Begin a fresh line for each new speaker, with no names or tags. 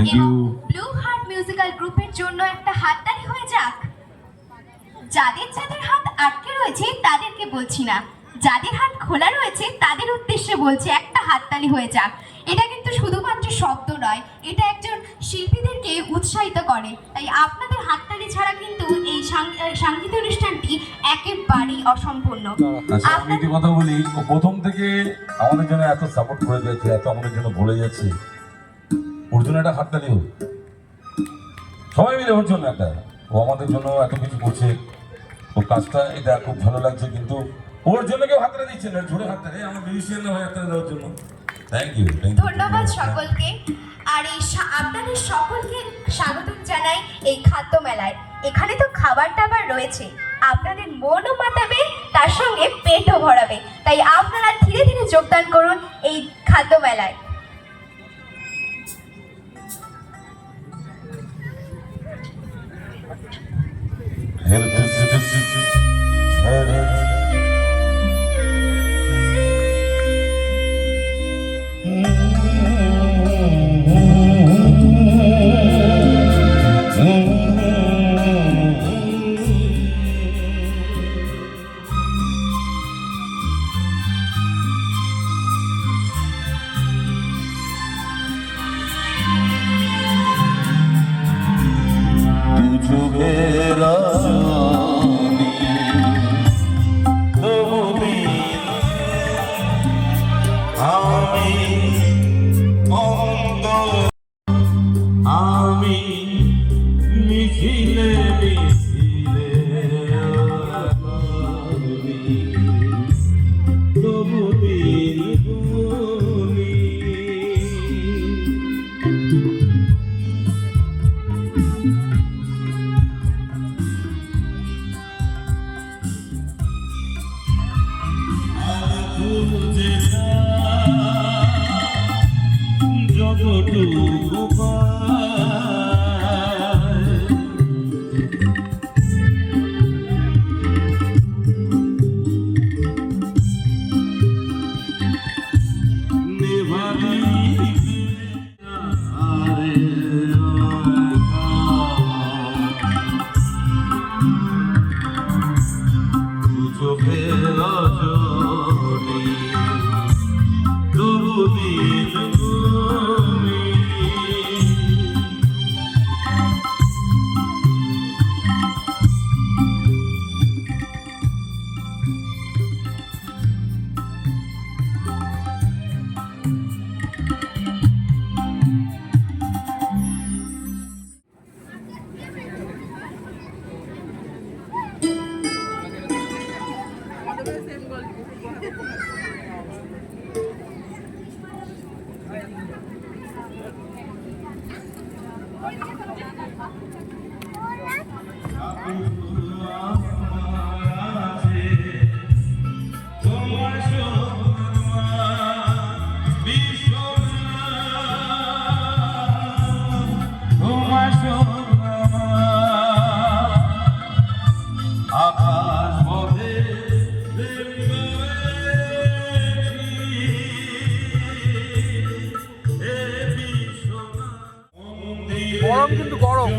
এবং blue heart musical গ্রুপের জন্য একটা হাততালি হয়ে যাক। যাদের যাদের হাত আটকে রয়েছে তাদেরকে বলছি না, যাদের হাত খোলা রয়েছে তাদের উদ্দেশ্যে বলছি একটা হাততালি হয়ে যাক। এটা কিন্তু শুধুমাত্র শব্দ নয়, এটা একজন শিল্পীদেরকে উৎসাহিত করে। তাই আপনাদের হাততালি ছাড়া কিন্তু এই সঙ্গীত অনুষ্ঠানটি একেবারেই অসম্পূর্ণ।
আমি যে কথা বলি, ও প্রথম থেকে আমাদের জন্য এত সাপোর্ট করে যাচ্ছে, এত আমাদের জন্য বলে যাচ্ছে, ওর জন্য একটা হাততালি হোক সবাই মিলে, ওর জন্য একটা। ও আমাদের জন্য এত কিছু করছে, ওর কাজটা এটা খুব ভালো লাগছে, কিন্তু ওর জন্য কেউ হাততালি দিচ্ছে না। জোরে হাততালি আমার মিউজিশিয়ানরা হয় হাততালি দেওয়ার জন্য। Thank you.
ধন্যবাদ সকলকে। আর এই আপনাদের সকলকে স্বাগত জানাই এই খাদ্য মেলায়। এখানে তো খাবার টাবার রয়েছে, আপনাদের মনও মাতাবে, তার সঙ্গে পেটও ভরাবে। তাই আপনারা ধীরে ধীরে যোগদান করুন এই খাদ্য মেলায়।
আমি মিছিলে মিছিলে তবু দিন গুনি যতটুকু
গরম কিন্তু গরম।